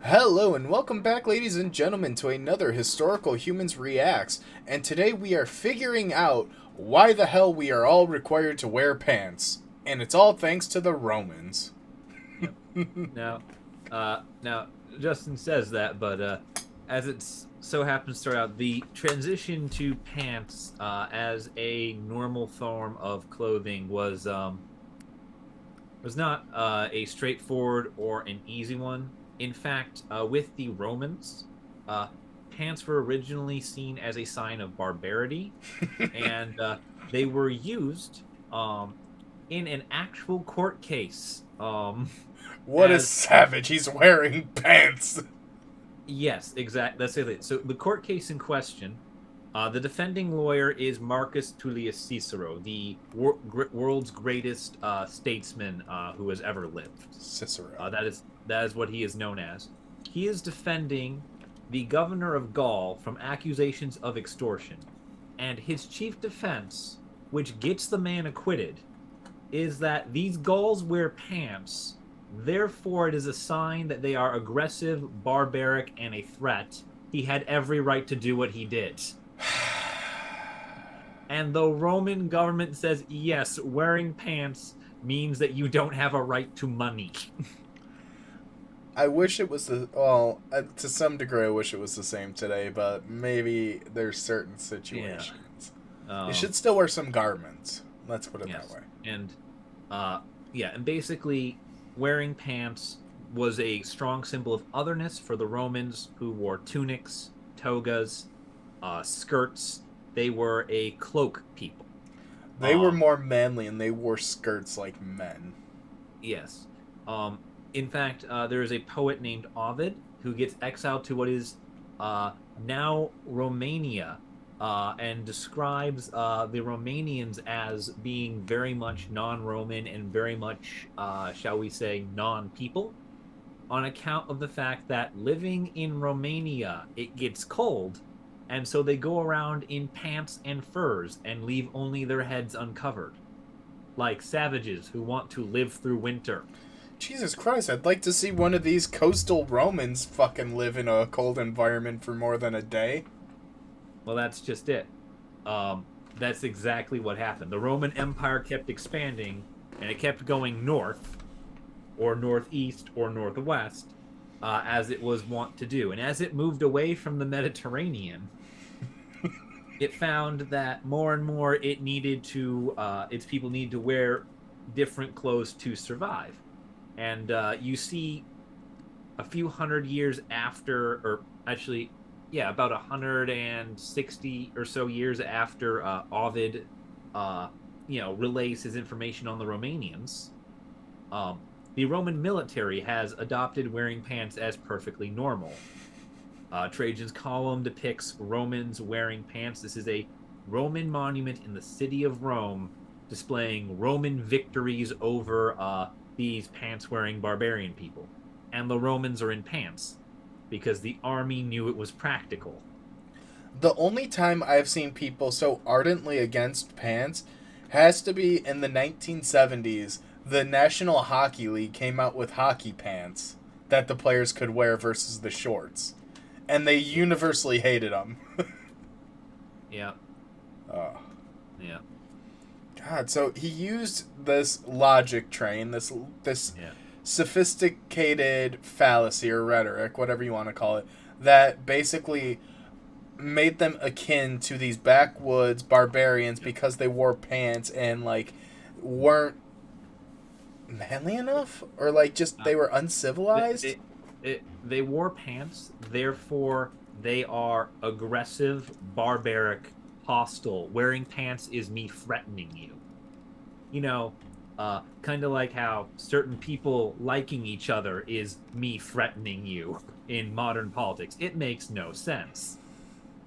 Hello and welcome back, ladies and gentlemen, to another Historical Humans Reacts. And today we are figuring out why the hell we are all required to wear pants. And it's all thanks to the Romans. Yep. Now, Justin says that, but as it so happens to start out, the transition to pants as a normal form of clothing was not a straightforward or an easy one. In fact, with the Romans, uh, pants were originally seen as a sign of barbarity, and they were used in an actual court case. What a As savage, he's wearing pants! Yes, exactly. That's it. So the court case in question, the defending lawyer is Marcus Tullius Cicero, the world's greatest statesman who has ever lived. Cicero. That is what he is known as. He is defending the governor of Gaul from accusations of extortion, and his chief defense, which gets the man acquitted, is that these Gauls wear pants. Therefore, it is a sign that they are aggressive, barbaric, and a threat. He had every right to do what he did. And the Roman government says, yes, wearing pants means that you don't have a right to money. I wish it was to some degree, I wish it was the same today, but maybe there's certain Yeah. situations. You Um, should still wear some garments. Let's put it that yes. way. And uh, yeah, and basically, wearing pants was a strong symbol of otherness for the Romans who wore tunics, togas, skirts. They were a cloak people. They were Um, more manly and they wore skirts like men. yes. Um, in fact, there is a poet named Ovid who gets exiled to what is now Romania, and describes the Romanians as being very much non-Roman and very much, shall we say, non-people, on account of the fact that living in Romania, it gets cold, and so they go around in pants and furs and leave only their heads uncovered, like savages who want to live through winter. Jesus Christ, I'd like to see one of these coastal Romans fucking live in a cold environment for more than a day. Well, that's just it. That's exactly what happened. The Roman Empire kept expanding, and it kept going north, or northeast, or northwest, as it was wont to do. And as it moved away from the Mediterranean, it found that more and more its people need to wear different clothes to survive. And you see a few hundred years after, or actually, yeah, about 160 or so years after Ovid, uh, relays his information on the Romanians. Um, the Roman military has adopted wearing pants as perfectly normal. Trajan's column depicts Romans wearing pants. This is a Roman monument in the city of Rome displaying Roman victories over these pants wearing barbarian people. And the Romans are in pants because the army knew it was practical. The only time I've seen people so ardently against pants has to be in the 1970s. The National Hockey League came out with hockey pants that the players could wear versus the shorts. And they universally hated them. Yeah, Oh. yeah, God, so he used this logic train, this yeah. sophisticated fallacy or rhetoric, whatever you want to call it, that basically made them akin to these backwoods barbarians Yep. because they wore pants and like weren't manly enough or like just Uh, they were they, uncivilized. they wore pants, therefore they are aggressive, barbaric, hostile. Wearing pants is me threatening you. You know, kind of like how certain people liking each other is me threatening you in modern politics. It makes no sense.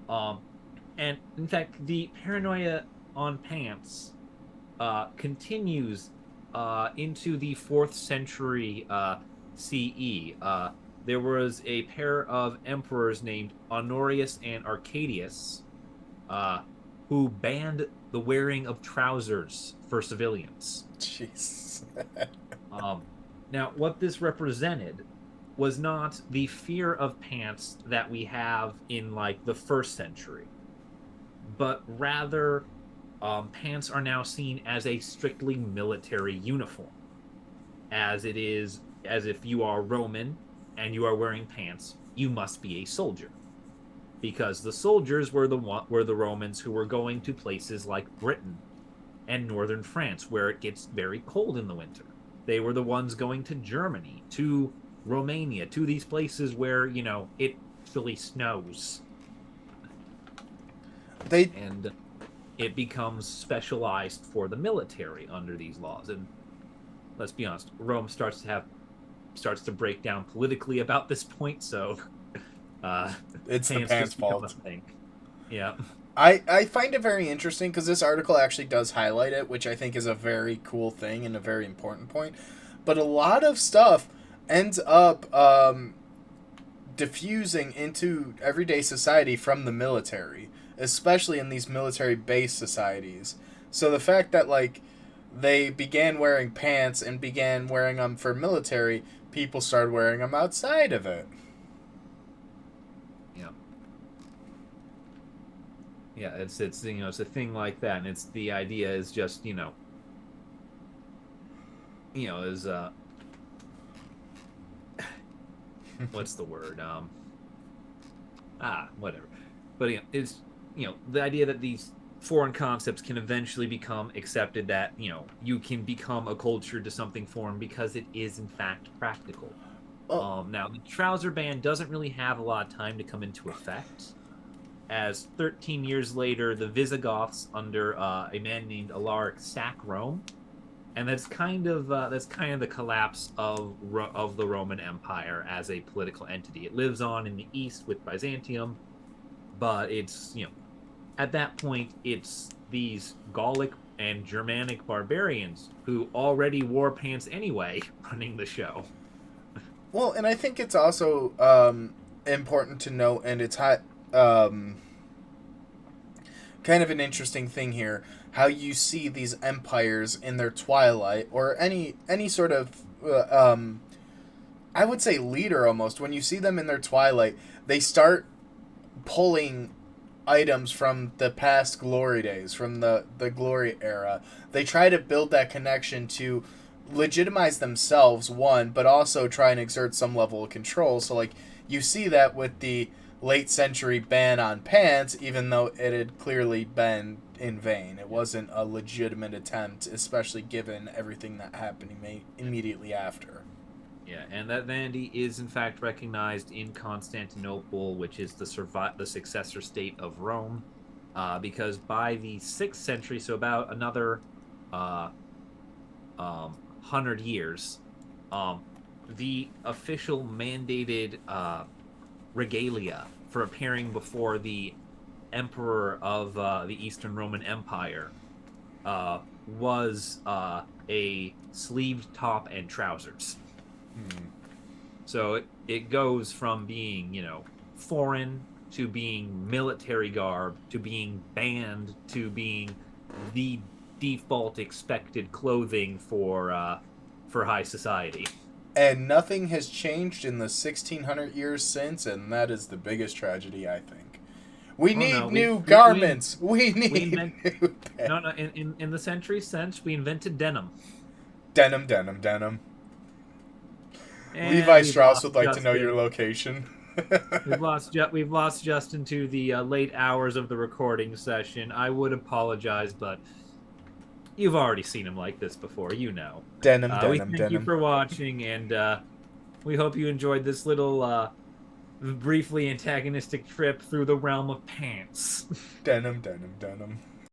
Um, and in fact, the paranoia on pants continues into the fourth century CE. There was a pair of emperors named Honorius and Arcadius uh, who banned the wearing of trousers for civilians. Jeez. Um, Now, what this represented was not the fear of pants that we have in like the first century, but rather pants are now seen as a strictly military uniform, as it is as if you are Roman and you are wearing pants, you must be a soldier, because the soldiers were the Romans who were going to places like Britain and northern France where it gets very cold in the winter. They were the ones going to Germany, to Romania, to these places where, it actually snows. They And it becomes specialized for the military under these laws. And let's be honest, Rome starts to break down politically about this point, so it's the pants' fault. Yeah. I find it very interesting because this article actually does highlight it, which I think is a very cool thing and a very important point. But a lot of stuff ends up diffusing into everyday society from the military, especially in these military-based societies. So the fact that, like, they began wearing pants and began wearing them for military, people started wearing them outside of it. Yeah, it's it's a thing like that, and it's the idea is just is what's the word whatever, but it's the idea that these foreign concepts can eventually become accepted, that you can become a culture to something foreign because it is in fact practical. Now the trouser ban doesn't really have a lot of time to come into effect, as 13 years later, the Visigoths under a man named Alaric sack Rome, and that's kind of the collapse of the Roman Empire as a political entity. It lives on in the east with Byzantium, but it's at that point it's these Gallic and Germanic barbarians who already wore pants anyway running the show. Well, and I think it's also important to note, and it's hot. Kind of an interesting thing here, how you see these empires in their twilight, or any sort of I would say leader almost. When you see them in their twilight, they start pulling items from the past glory days, from the glory era. They try to build that connection to legitimize themselves, one, but also try and exert some level of control. So, like, you see that with the late century ban on pants, even though it had clearly been in vain. It wasn't a legitimate attempt, especially given everything that happened immediately after. Yeah, and that vanity is in fact recognized in Constantinople, which is the successor state of Rome, because by the 6th century, so about another 100 years, the official mandated regalia for appearing before the emperor of the Eastern Roman Empire was a sleeved top and trousers. So it goes from being, foreign to being military garb to being banned to being the default expected clothing for high society. And nothing has changed in the 1600 years since, and that is the biggest tragedy, I think. We need new garments. We need new pants. In the century since, we invented denim. Denim. And Levi Strauss would like to know your location. We've lost Justin to the late hours of the recording session. I would apologize, but you've already seen him like this before. Denim. We thank you for watching, and we hope you enjoyed this little briefly antagonistic trip through the realm of pants. Denim.